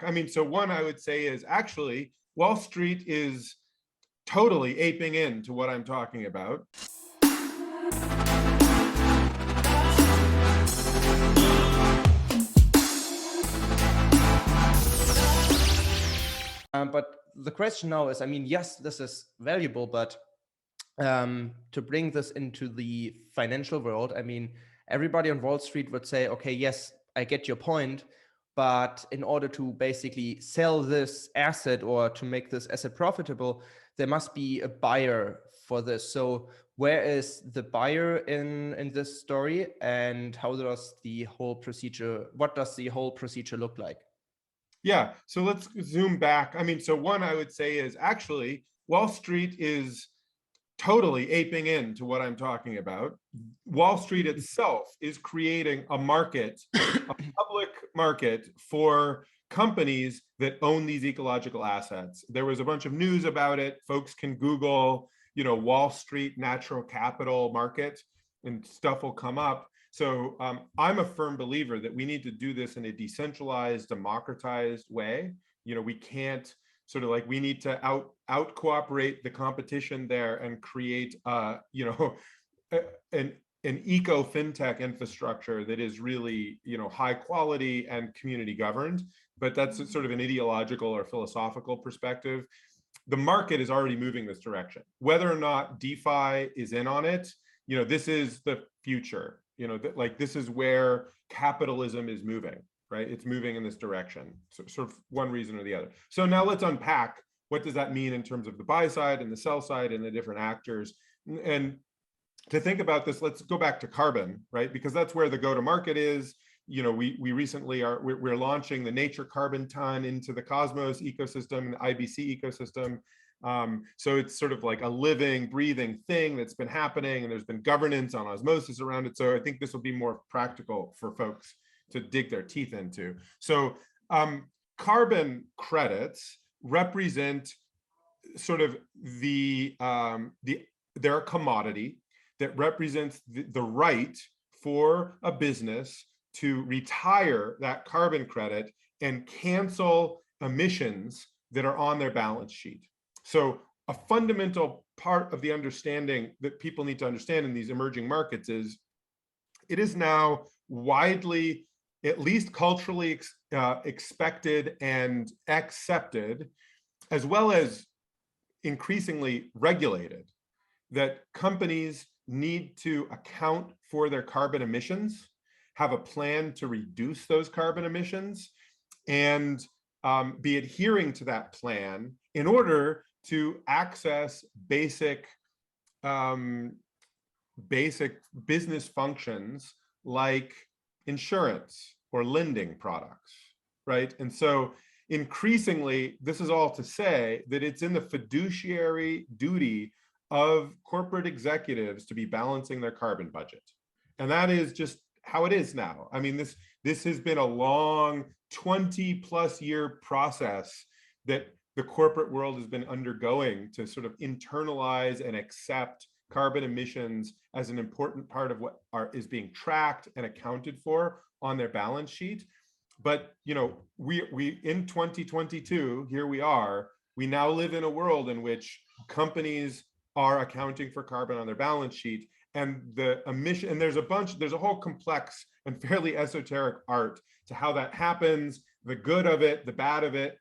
I mean, so one I would say is actually Wall Street is totally aping into what I'm talking about. But the question now is, I mean, yes, this is valuable, but to bring this into the financial world, I mean, everybody on Wall Street would say, okay, yes, I get your point, but in order to basically sell this asset or to make this asset profitable, there must be a buyer for this. So where is the buyer in this story, and how does the whole procedure, what does the whole procedure look like? Yeah, so let's zoom back. I mean, so one I would say is actually Wall Street is totally aping into what I'm talking about. Wall Street itself is creating a market, a public market for companies that own these ecological assets. There was a bunch of news about it. Folks can Google, Wall Street natural capital market, and stuff will come up. So I'm a firm believer that we need to do this in a decentralized, democratized way. We can't we need to out cooperate the competition there and create an eco fintech infrastructure that is really high quality and community governed. But that's sort of an ideological or philosophical perspective. The market is already moving this direction. Whether or not DeFi is in on it, this is the future. This is where capitalism is moving, right? It's moving in this direction, so sort of one reason or the other. So now let's unpack what does that mean in terms of the buy side and the sell side and the different actors. And to think about this, let's go back to carbon, right? Because that's where the go-to-market is. We recently we're launching the Nature Carbon Ton into the Cosmos ecosystem, the IBC ecosystem. So it's sort of like a living, breathing thing that's been happening, and there's been governance on osmosis around it. So I think this will be more practical for folks to dig their teeth into. So carbon credits represent sort of they're a commodity that represents the right for a business to retire that carbon credit and cancel emissions that are on their balance sheet. So a fundamental part of the understanding that people need to understand in these emerging markets is it is now widely, at least culturally expected and accepted, as well as increasingly regulated, that companies need to account for their carbon emissions, have a plan to reduce those carbon emissions, and be adhering to that plan in order to access basic business functions like insurance or lending products, right? And so increasingly, this is all to say that it's in the fiduciary duty of corporate executives to be balancing their carbon budget. And that is just how it is now. I mean, this has been a long 20+ year process that the corporate world has been undergoing to sort of internalize and accept carbon emissions as an important part of what is being tracked and accounted for on their balance sheet. But we in 2022, here we are, we now live in a world in which companies are accounting for carbon on their balance sheet, and the emission, and there's a whole complex and fairly esoteric art to how that happens, the good of it, the bad of it.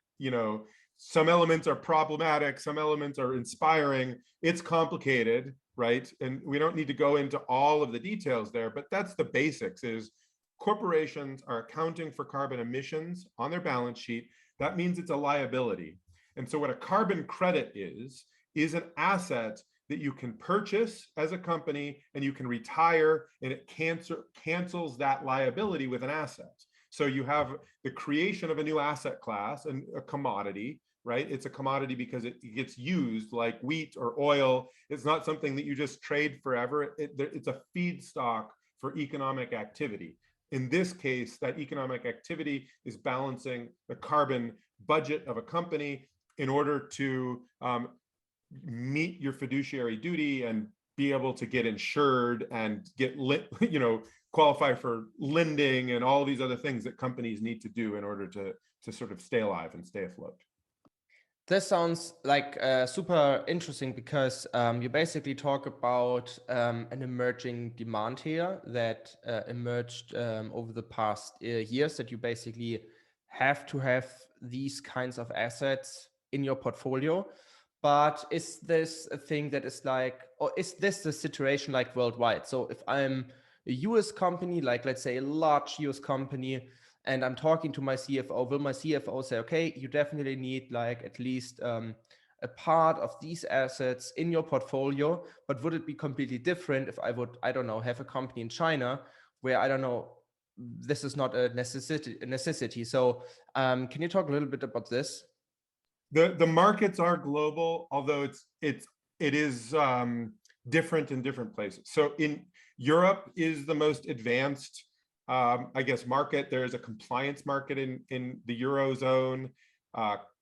Some elements are problematic, some elements are inspiring. It's complicated, right? And we don't need to go into all of the details there, but that's the basics. Is corporations are accounting for carbon emissions on their balance sheet. That means it's a liability. And so what a carbon credit is an asset that you can purchase as a company and you can retire, and it cancels that liability with an asset. So you have the creation of a new asset class and a commodity, right? It's a commodity because it gets used like wheat or oil. It's not something that you just trade forever. It's a feedstock for economic activity. In this case, that economic activity is balancing the carbon budget of a company in order to meet your fiduciary duty and be able to get insured and get qualify for lending and all these other things that companies need to do in order to sort of stay alive and stay afloat. This sounds like super interesting because you basically talk about an emerging demand here that emerged over the past years, that you basically have to have these kinds of assets in your portfolio. But is this a thing that is like, or is this the situation like worldwide? So if I'm a US company, like let's say a large US company, and I'm talking to my CFO, will my CFO say, okay, you definitely need like at least a part of these assets in your portfolio, but would it be completely different if I would, I don't know, have a company in China where, I don't know, this is not a necessity. So can you talk a little bit about this? The markets are global, although it is different in different places. So in Europe is the most advanced, I guess, market. There is a compliance market in the Eurozone.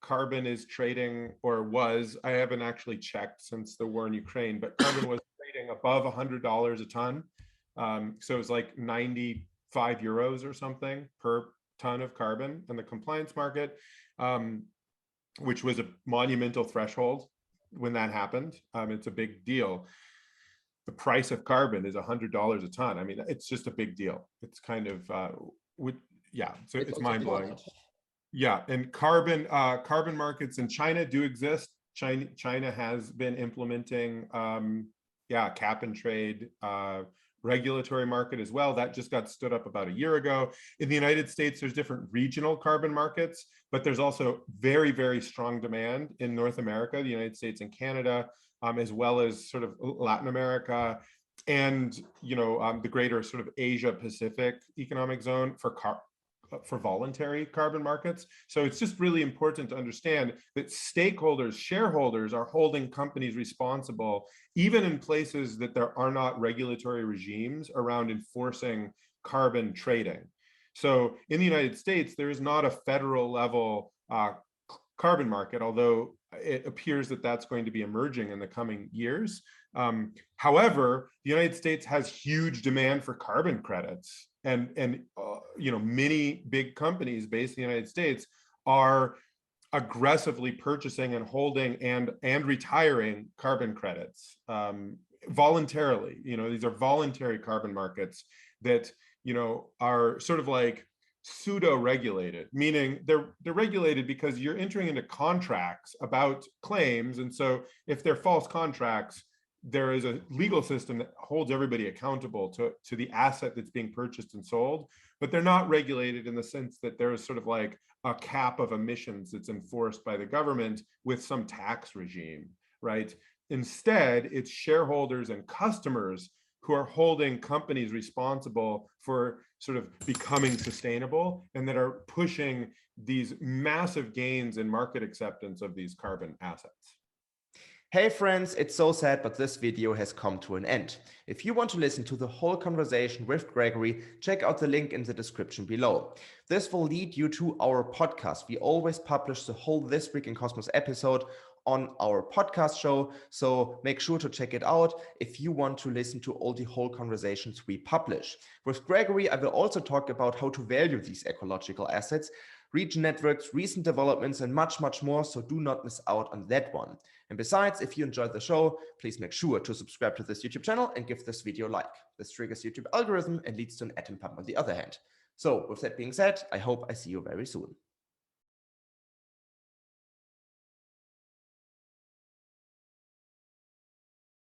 Carbon is trading, or was, I haven't actually checked since the war in Ukraine, but carbon was trading above $100 a ton. So it was like 95 euros or something per ton of carbon in the compliance market, which was a monumental threshold when that happened. It's a big deal. The price of carbon is $100 a ton. I mean, it's just a big deal. It's kind of, yeah, so it's mind-blowing. Yeah, and carbon markets in China do exist. China has been implementing, cap and trade regulatory market as well. That just got stood up about a year ago. In the United States, there's different regional carbon markets, but there's also very, very strong demand in North America, the United States and Canada, as well as sort of Latin America and, the greater sort of Asia Pacific economic zone for voluntary carbon markets. So it's just really important to understand that stakeholders, shareholders are holding companies responsible, even in places that there are not regulatory regimes around enforcing carbon trading. So in the United States, there is not a federal level carbon market, although it appears that that's going to be emerging in the coming years. However, the United States has huge demand for carbon credits, and many big companies based in the United States are aggressively purchasing and holding and retiring carbon credits voluntarily. These are voluntary carbon markets that are sort of like pseudo-regulated, meaning they're regulated because you're entering into contracts about claims, and so if they're false contracts, there is a legal system that holds everybody accountable to the asset that's being purchased and sold, but they're not regulated in the sense that there is sort of like a cap of emissions that's enforced by the government with some tax regime, right? Instead, it's shareholders and customers who are holding companies responsible for sort of becoming sustainable and that are pushing these massive gains in market acceptance of these carbon assets. Hey friends, it's so sad, but this video has come to an end. If you want to listen to the whole conversation with Gregory, check out the link in the description below. This will lead you to our podcast. We always publish the whole This Week in Cosmos episode on our podcast show, so make sure to check it out if you want to listen to all the whole conversations we publish. With Gregory, I will also talk about how to value these ecological assets, Regen Networks, recent developments, and much, much more, so do not miss out on that one. And besides, if you enjoyed the show, please make sure to subscribe to this YouTube channel and give this video a like. This triggers YouTube algorithm and leads to an atom pump on the other hand. So with that being said, I hope I see you very soon.